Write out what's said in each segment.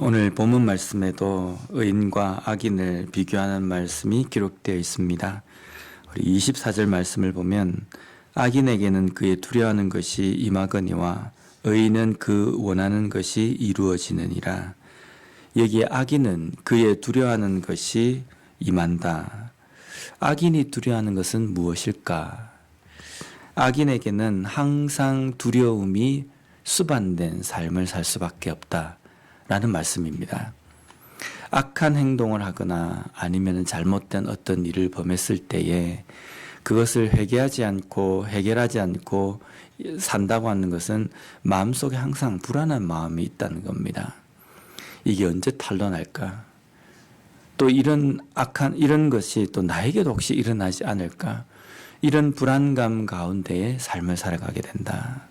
오늘 본문 말씀에도 의인과 악인을 비교하는 말씀이 기록되어 있습니다. 우리 24절 말씀을 보면 악인에게는 그의 두려워하는 것이 임하거니와 의인은 그 원하는 것이 이루어지느니라. 여기에 악인은 그의 두려워하는 것이 임한다. 악인이 두려워하는 것은 무엇일까? 악인에게는 항상 두려움이 수반된 삶을 살 수밖에 없다 라는 말씀입니다. 악한 행동을 하거나 아니면 잘못된 어떤 일을 범했을 때에 그것을 회개하지 않고 해결하지 않고 산다고 하는 것은 마음속에 항상 불안한 마음이 있다는 겁니다. 이게 언제 탄로날까? 또 이런 것이 또 나에게도 혹시 일어나지 않을까? 이런 불안감 가운데에 삶을 살아가게 된다.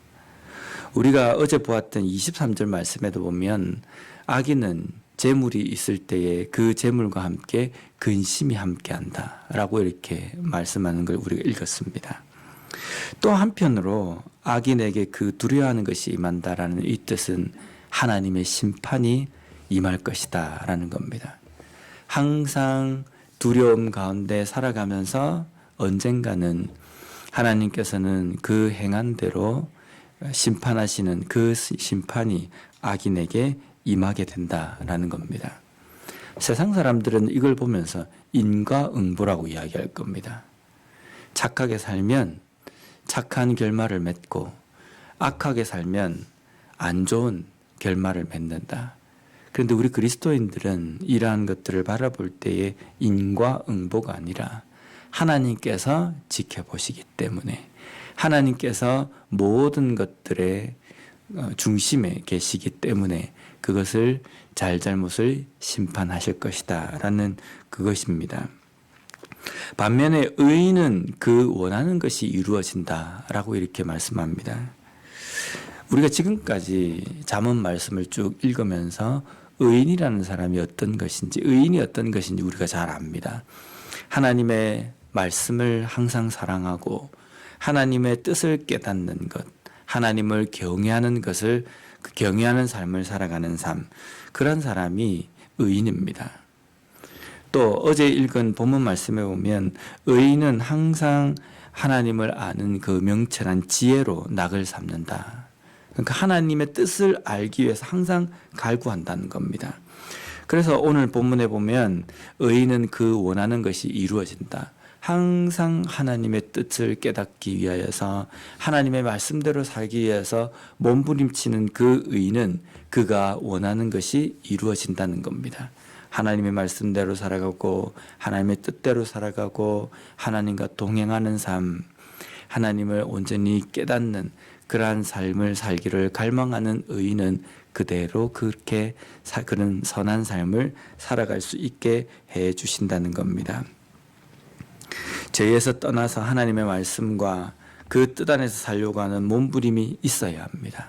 우리가 어제 보았던 23절 말씀에도 보면 악인은 재물이 있을 때에 그 재물과 함께 근심이 함께한다 라고 이렇게 말씀하는 걸 우리가 읽었습니다. 또 한편으로 악인에게 그 두려워하는 것이 임한다라는 이 뜻은 하나님의 심판이 임할 것이다 라는 겁니다. 항상 두려움 가운데 살아가면서 언젠가는 하나님께서는 그 행한 대로 심판하시는 그 심판이 악인에게 임하게 된다라는 겁니다. 세상 사람들은 이걸 보면서 인과응보라고 이야기할 겁니다. 착하게 살면 착한 결말을 맺고 악하게 살면 안 좋은 결말을 맺는다. 그런데 우리 그리스도인들은 이러한 것들을 바라볼 때에 인과응보가 아니라 하나님께서 지켜보시기 때문에 하나님께서 모든 것들의 중심에 계시기 때문에 그것을 잘잘못을 심판하실 것이다 라는 그것입니다. 반면에 의인은 그 원하는 것이 이루어진다 라고 이렇게 말씀합니다. 우리가 지금까지 잠언 말씀을 쭉 읽으면서 의인이라는 사람이 어떤 것인지 의인이 어떤 것인지 우리가 잘 압니다. 하나님의 말씀을 항상 사랑하고 하나님의 뜻을 깨닫는 것, 하나님을 경외하는 것을 경외하는 삶을 살아가는 삶, 그런 사람이 의인입니다. 또 어제 읽은 본문 말씀에 보면 의인은 항상 하나님을 아는 그 명철한 지혜로 낙을 삼는다. 그러니까 하나님의 뜻을 알기 위해서 항상 갈구한다는 겁니다. 그래서 오늘 본문에 보면 의인은 그 원하는 것이 이루어진다. 항상 하나님의 뜻을 깨닫기 위하여서 하나님의 말씀대로 살기 위해서 몸부림치는 그 의인은 그가 원하는 것이 이루어진다는 겁니다. 하나님의 말씀대로 살아가고 하나님의 뜻대로 살아가고 하나님과 동행하는 삶, 하나님을 온전히 깨닫는 그러한 삶을 살기를 갈망하는 의인은 그대로 그렇게 그런 선한 삶을 살아갈 수 있게 해 주신다는 겁니다. 죄에서 떠나서 하나님의 말씀과 그 뜻 안에서 살려고 하는 몸부림이 있어야 합니다.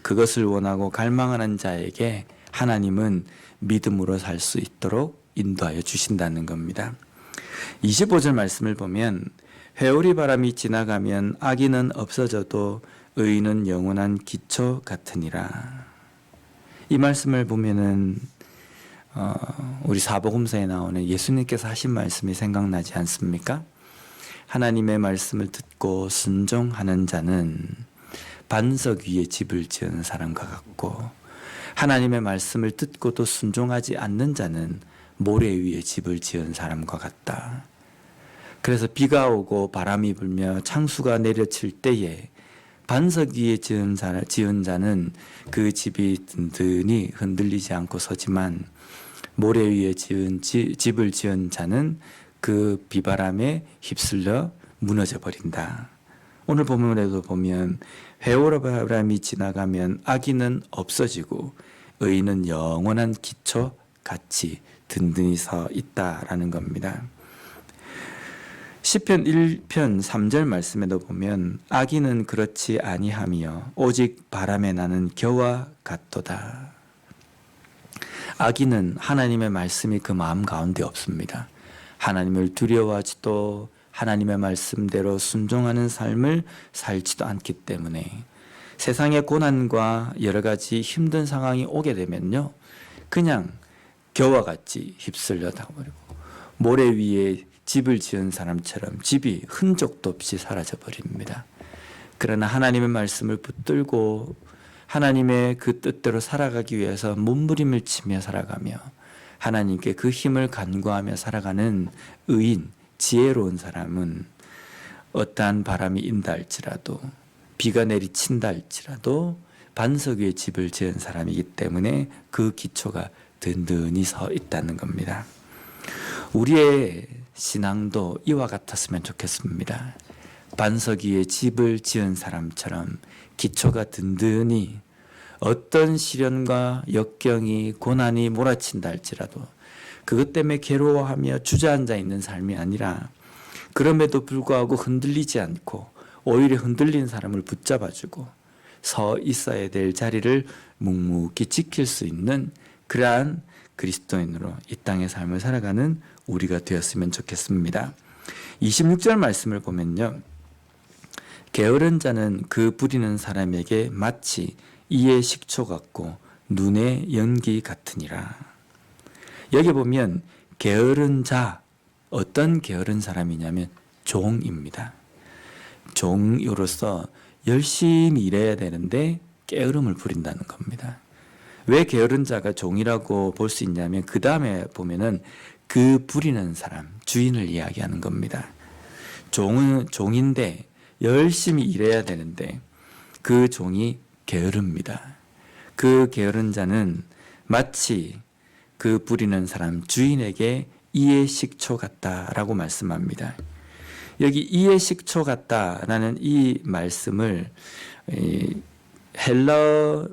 그것을 원하고 갈망하는 자에게 하나님은 믿음으로 살 수 있도록 인도하여 주신다는 겁니다. 25절 말씀을 보면 회오리 바람이 지나가면 악인은 없어져도 의인은 영원한 기초 같으니라. 이 말씀을 보면은 우리 사복음서에 나오는 예수님께서 하신 말씀이 생각나지 않습니까? 하나님의 말씀을 듣고 순종하는 자는 반석 위에 집을 지은 사람과 같고 하나님의 말씀을 듣고도 순종하지 않는 자는 모래 위에 집을 지은 사람과 같다. 그래서 비가 오고 바람이 불며 창수가 내려칠 때에 반석 위에 지은 자는 그 집이 든든히 흔들리지 않고 서지만 모래 위에 집을 지은 자는 그 비바람에 휩쓸려 무너져 버린다. 오늘 본문에도 보면 회오리 바람이 지나가면 악인은 없어지고 의인은 영원한 기초 같이 든든히 서 있다라는 겁니다. 시편 1편 3절 말씀에도 보면 악인은 그렇지 아니하며 오직 바람에 나는 겨와 같도다. 악인은 하나님의 말씀이 그 마음 가운데 없습니다. 하나님을 두려워하지도 하나님의 말씀대로 순종하는 삶을 살지도 않기 때문에 세상의 고난과 여러 가지 힘든 상황이 오게 되면요, 그냥 겨와 같이 휩쓸려 다버리고 모래 위에 집을 지은 사람처럼 집이 흔적도 없이 사라져 버립니다. 그러나 하나님의 말씀을 붙들고 하나님의 그 뜻대로 살아가기 위해서 몸부림을 치며 살아가며 하나님께 그 힘을 간구하며 살아가는 의인, 지혜로운 사람은 어떠한 바람이 인다 할지라도 비가 내리친다 할지라도 반석 위에 집을 지은 사람이기 때문에 그 기초가 든든히 서 있다는 겁니다. 우리의 신앙도 이와 같았으면 좋겠습니다. 반석 위에 집을 지은 사람처럼 기초가 든든히 어떤 시련과 역경이 고난이 몰아친다 할지라도 그것 때문에 괴로워하며 주저앉아 있는 삶이 아니라 그럼에도 불구하고 흔들리지 않고 오히려 흔들린 사람을 붙잡아주고 서 있어야 될 자리를 묵묵히 지킬 수 있는 그러한 그리스도인으로 이 땅의 삶을 살아가는 우리가 되었으면 좋겠습니다. 26절 말씀을 보면요. 게으른 자는 그 부리는 사람에게 마치 이의 식초 같고 눈의 연기 같으니라. 여기 보면 게으른 자, 어떤 게으른 사람이냐면 종입니다. 종으로서 열심히 일해야 되는데 게으름을 부린다는 겁니다. 왜 게으른 자가 종이라고 볼 수 있냐면 그 다음에 보면은 그 부리는 사람, 주인을 이야기하는 겁니다. 종은 종인데 열심히 일해야 되는데 그 종이 게으릅니다. 그 게으른 자는 마치 그 부리는 사람 주인에게 이의 식초 같다라고 말씀합니다. 여기 이의 식초 같다라는 이 말씀을 헬라어로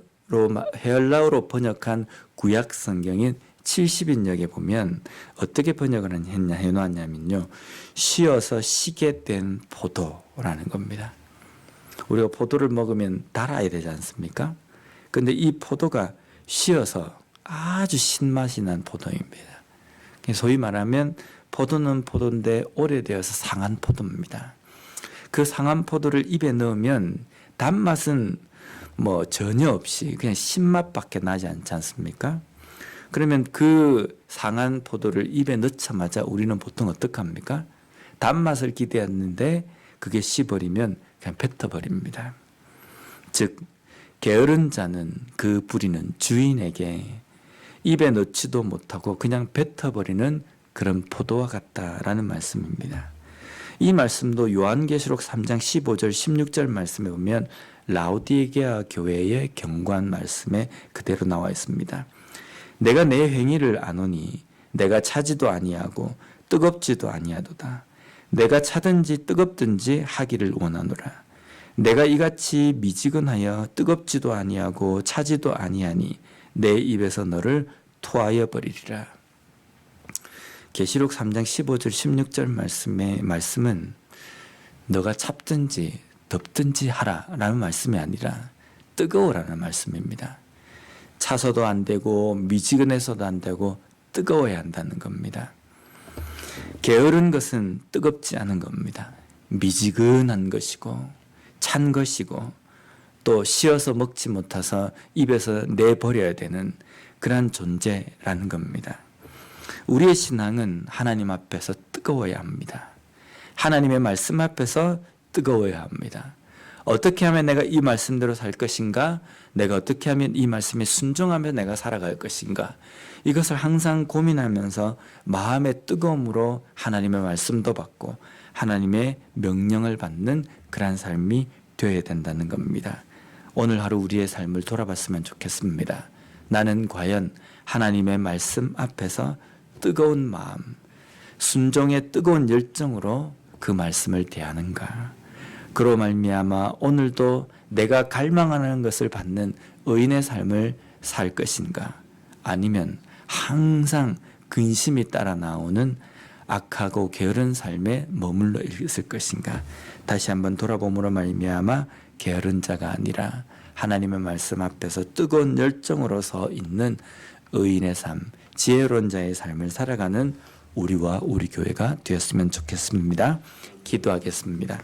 번역한 구약 성경인 70인역에 보면 어떻게 번역을 해놓았냐면요. 쉬어서 시게 된 포도라는 겁니다. 우리가 포도를 먹으면 달아야 되지 않습니까? 근데 이 포도가 쉬어서 아주 신맛이 난 포도입니다. 소위 말하면 포도는 포도인데 오래되어서 상한 포도입니다. 그 상한 포도를 입에 넣으면 단맛은 뭐 전혀 없이 그냥 신맛밖에 나지 않지 않습니까? 그러면 그 상한 포도를 입에 넣자마자 우리는 보통 어떻게 합니까? 단맛을 기대했는데 그게 씹어버리면 그냥 뱉어버립니다. 즉 게으른 자는 그 부리는 주인에게 입에 넣지도 못하고 그냥 뱉어버리는 그런 포도와 같다라는 말씀입니다. 이 말씀도 요한계시록 3장 15절 16절 말씀에 보면 라오디게아 교회의 경고한 말씀에 그대로 나와 있습니다. 내가 내 행위를 아노니 내가 차지도 아니하고 뜨겁지도 아니하도다. 내가 차든지 뜨겁든지 하기를 원하노라. 내가 이같이 미지근하여 뜨겁지도 아니하고 차지도 아니하니 내 입에서 너를 토하여 버리리라. 계시록 3장 15절 16절 말씀은 너가 찹든지 덥든지 하라라는 말씀이 아니라 뜨거워라는 말씀입니다. 차서도 안 되고 미지근해서도 안 되고 뜨거워야 한다는 겁니다. 게으른 것은 뜨겁지 않은 겁니다. 미지근한 것이고 찬 것이고 또 씌어서 먹지 못해서 입에서 내버려야 되는 그러한 존재라는 겁니다. 우리의 신앙은 하나님 앞에서 뜨거워야 합니다. 하나님의 말씀 앞에서 뜨거워야 합니다. 어떻게 하면 내가 이 말씀대로 살 것인가? 내가 어떻게 하면 이 말씀에 순종하며 내가 살아갈 것인가? 이것을 항상 고민하면서 마음의 뜨거움으로 하나님의 말씀도 받고 하나님의 명령을 받는 그러한 삶이 되어야 된다는 겁니다. 오늘 하루 우리의 삶을 돌아봤으면 좋겠습니다. 나는 과연 하나님의 말씀 앞에서 뜨거운 마음, 순종의 뜨거운 열정으로 그 말씀을 대하는가? 그로 말미암아 오늘도 내가 갈망하는 것을 받는 의인의 삶을 살 것인가? 아니면 항상 근심이 따라 나오는 악하고 게으른 삶에 머물러 있을 것인가? 다시 한번 돌아봄으로 말미암아 게으른 자가 아니라 하나님의 말씀 앞에서 뜨거운 열정으로 서 있는 의인의 삶, 지혜로운 자의 삶을 살아가는 우리와 우리 교회가 되었으면 좋겠습니다. 기도하겠습니다.